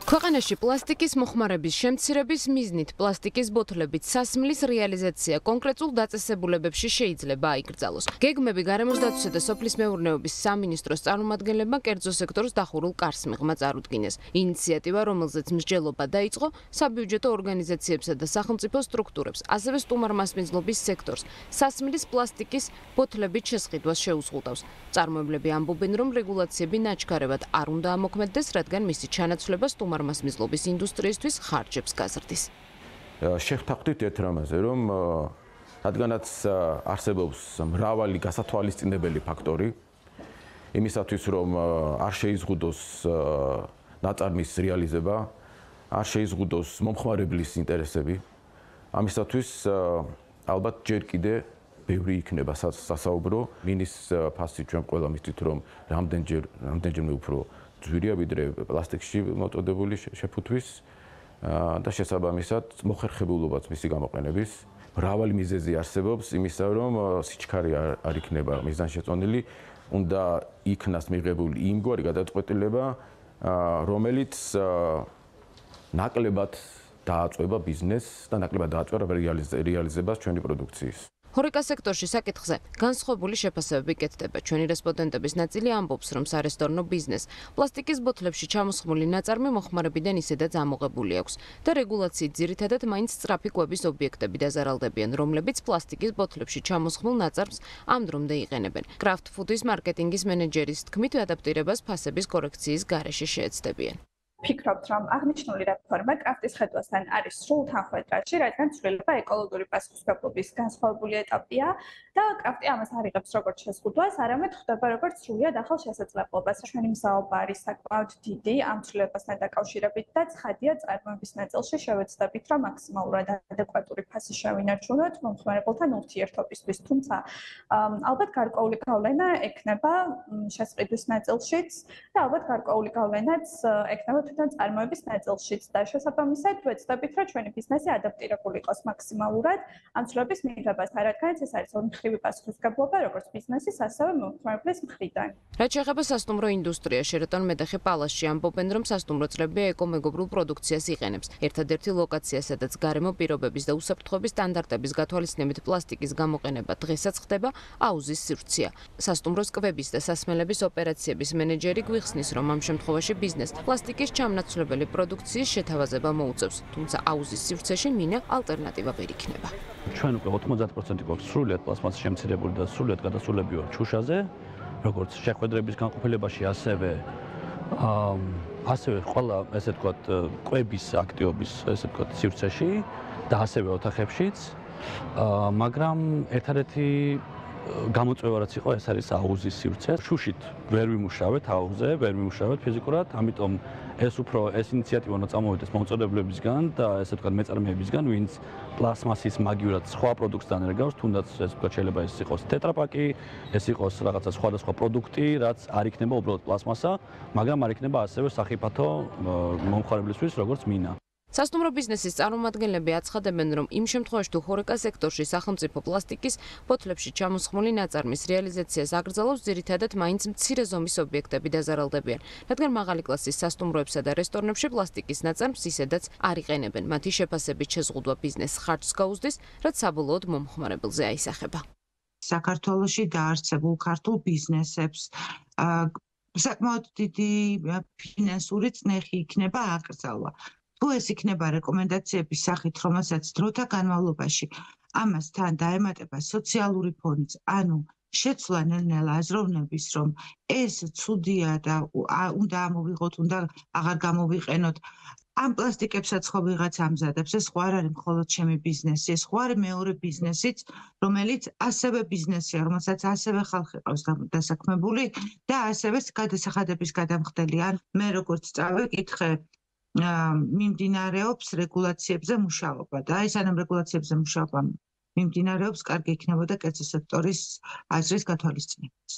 ქვეყანაში პლასტიკის მოხმარების შემცირების მიზნით პლასტიკის ბოთლებით სასმლის რეალიზაცია კონკრეტულ დაწესებულებებში შეიძლება აიკრძალოს. გეგმები გარემოს დაცვისა და სოფლის მეურნეობის სამინისტროს წარმომადგენლებმა კერძო სექტორს დახურულ კარს მიღმა წარუდგინეს. ინიციატივა, რომელზეც მსჯელობა დაიწყო საბიუჯეტო ორგანიზაციებსა და სახელმწიფო სტრუქტურებს, ასევე სტუმარ-მასპინძლობის სექტორს, სასმლის პლასტიკის ბოთლებით შესყიდვას შეუზღუდავს. წარმოებლები ამბობენ, რომ რეგულაციები ნაჩქარევად არ უნდა ამოქმედდეს, რადგან მისი ჩანაცვლება სტუმარ-მასპინძლობის ინდუსტრიისთვის ხარჯებს გაზრდის. შევთანხმდით ერთ რამაზე, რომ რადგანაც არსებობს მრავალი გასათვალისწინებელი ფაქტორი, იმისათვის რომ არ შეიზღუდოს ნაწარმის რეალიზება, არ შეიზღუდოს მომხმარებლის ინტერესები, ამისათვის ალბათ ჯერ კიდე ბევრი იქნება სასაუბრო. მინის ფასი ჩვენ ყველა მივხვდით, რომ რამდენჯერმე უფრო ძვირია ვიდრე პლასტიკში მოწოდებული შეფუთვის და შესაბამისად მოხერხებულობაც მისი გამოყენების. მრავალი მიზეზი არსებობს იმისა, რომ სიჩქარე არ იქნება მიზანშეწონილი, უნდა იქნას მიღებული იმგვარი გადაწყვეტილება, რომელიც ნაკლებად დააწვევა ბიზნესს და ნაკლებად დააწვევა რეალიზებას ჩვენი პროდუქციის. ჰორეკა სექტორში საკითხზე განსხვავებული შეფასებები კეთდება. ჩვენი რესპონდენტების ნაწილი ამბობს, რომ სარესტორნო ბიზნესს პლასტიკის ბოთლებში ჩამოსხმული ნაწარმი მოხმარებიდან ისედაც ამოღებული აქვს და რეგულაციით ძირითადად მაინც სწრაფი კვების ობიექტები დაზარალდებიან, რომლებიც პლასტიკის ბოთლებში ჩამოსხმულ ნაწარმს ამ დრომდე იყენებენ. კრაფტ ფუდის მარკეტინგის მენეჯერის თქმით, ადაპტირებას ფასების კორექციის გარეშე შეეცდებიან. ვფიქრობთ, რომ აღნიშნული რეფორმა კრაფტის ხედვასთან არის სრულ თანხვედრაში, რადგან ცვლილება ეკოლოგიური პასუხისმგებლობის განსხვავებული ეტაპია და კრაფტი ამას არ იღებს როგორც შეზღუდვას, არამედ ხვდება როგორც სრულიად ახალ შესაძლებლობას. ჩვენი მსაუბრა არის საკმაოდ დიდი ამ ცვლილებასთან დაკავშირებით და ცხადია, წარმოების ნაწილში შევეცდებით, რომ მაქსიმალურად ადეკვატური ფასი შევინარჩუნოთ მომხმარებელთან ურთიერთობისთვის. თუმცა ალბათ გარკვეული გავლენა ექნება შესყიდვის ნაწილშიც და ალბათ გარკვეული გავლენაც ექნება თვითონ წარმოების ნაწილშიც და შესაბამისად ვეცდებით, რომ ჩვენი ბიზნესი ადაპტირებული იყოს მაქსიმალურად ამ ცვლილების მიღებასთან, რადგანაც ეს არის ორმხრივი პასუხისმგებლობა როგორც ბიზნესის, ასევე მომხმარებლის მხრიდან. რაც შეეხება სასტუმრო ინდუსტრიაში, რატონ მეդეხი პალასში ამბობენ, რომ სასტუმრო წრები ეკომეგობრულ პროდუქციას იყენებს. ერთადერთი ლოკაცია, სადაც გარემო პირობების და უსაფრთხოების სტანდარტების გათვალისწინებით პლასტიკის გამოყენება დღესაც ხდება, აუზის სივრცეა. სასტუმროს კვების და სასმელების ოპერაციების მენეჯერი გვიხსნის, რომ ამ შემთხვევაში ბიზნესს პლასტიკის ჩამნაცვლებელი პროდუქციის შეთავაზება მოუწევს, თუმცა აუზის სივრცეში მინა ალტერნატივა ვერ იქნება. ჩვენ უკვე 90% გვაქვს სრულიად პლასმასის შემცირებული და სრულიად გადასულები ვართ შუშაზე, როგორც შეხვედრების განყოფილებაში, ასევე ყველა ესე ვთქვათ კვების აქტივობის ესე ვთქვათ სივრცეში და ასევე ოთახებშიც, მაგრამ ერთადერთი გამოწვევა რაც იყო, ეს არის აუზის სივრცე. შუშით ვერ ვიმუშავეთ აუზზე, ვერ ვიმუშავეთ ფიზიკურად, ამიტომ ეს ინიციატივა უნდა წამოვიდეს მომწოდებლებისგან და ესე ვთქვათ მეწარმეებისგან, ვინც პლასმასის მაგივრად სხვა პროდუქტთან ერგავს, თუნდაც ესე ვთქვათ შეიძლება ეს იყოს ტეტრაპაკი, ეს იყოს რაღაცა სხვადასხვა პროდუქტი, რაც არ იქნება უბრალოდ პლასმასა, მაგრამ არ იქნება ასევე სახიფათო მომხმარებლისთვის, როგორც მინა. სასტუმრო ბიზნესის წარმომადგენლები აცხადებენ, რომ იმ შემთხვევაში თუ ჰორეკა სექტორში სახელმწიფო პლასტიკის ბოთლებში ჩამოსხმული ნაწარმის რეალიზაციას აკრძალავს, ძირითადად მაინც მცირე ზომის ობიექტები დაზარალდებიან, რადგან მაღალი კლასის სასტუმროებსა და რესტორნებში პლასტიკის ნაწარმს ისედაც არ იყენებენ. მათი შეფასებით შეზღუდვა ბიზნესს ხარჯს გაუზდის, რაც საბოლოოდ მომხმარებელზე აისახება. საქართველოში დაარსებულ ქართულ ბიზნესებს საკმაოდ დიდი ფინანსური წნეხი იქნება აკრძალვა. თუ ეს იქნება რეკომენდაციების სახით, რომელსაც დროთა განმავლობაში ამას თან დაემატება სოციალური ფონიც, ანუ შეცვლა ნელ-ნელა აზროვნების, რომ ეს ცუდია და უნდა ამოვიღოთ, უნდა აღარ გამოვიყენოთ. ამ პლასტიკებსაც ხო ვიღაც ამზადებს, ეს ხო არ არის მხოლოდ ჩემი ბიზნესი, ეს ხო არის მეორე ბიზნესიც, რომელიც ასევე ბიზნესია, რომელსაც ასევე ხალხი ყავს დასაქმებული და ასევე გადასახადების გადამხდელი. ან მე როგორც წავეკითხე, მიმდინარეობს რეგულაციებზე მუშაობა და ეს სანამ რეგულაციებზე მუშაობა მიმდინარეობს, კარგი იქნებოდა კერძო სექტორის აზრის გათვალისწინებაც.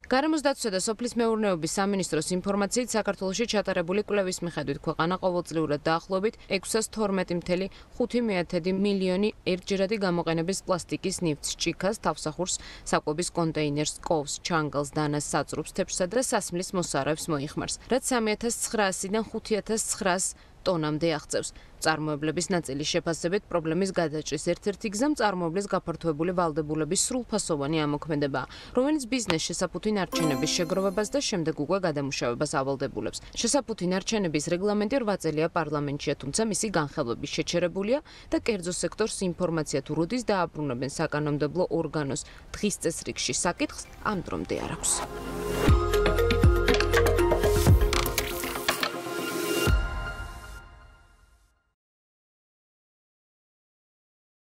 გარემოს დაცვისა და სოფლის მეურნეობის სამინისტროს ინფორმაციით საქართველოში ჩატარებული კვლევის მიხედვით ქვეყანა ყოველწლიურად დაახლოებით 612.5 მილიონი ერთჯერადი გამოყენების პლასტიკის ნივთს, ჭიქას, თავსახურს, საკვების კონტეინერს, კოვს, ჩანგალს, დანას, საწრუბს, თეფშსა და სასმლის მოსარევს მოიხმარს, რაც 3900-დან 5900 ტონამდე აღწევს. წარმოებლების ნაწილის შეფასებით პრობლემის გადაჭრის ერთ-ერთი გზა წარმოებლის გაფართოებული ვალდებულების სრულფასოვანი ამოქმედებაა, რომელიც ბიზნეს შესაფუთი ნარჩენების შეგროვებას და შემდეგ უკვე გადამუშავებას ავალდებულებს. შესაფუთი ნარჩენების რეგლამენტი 8 წელია პარლამენტშია, თუმცა მისი განხილვები შეჩერებულია და კერძო სექტორს ინფორმაცია თუ როდის დააბრუნებენ საკანონმდებლო ორგანოს დღის წესრიგში საკითხს ამ დრომდე არ აქვს.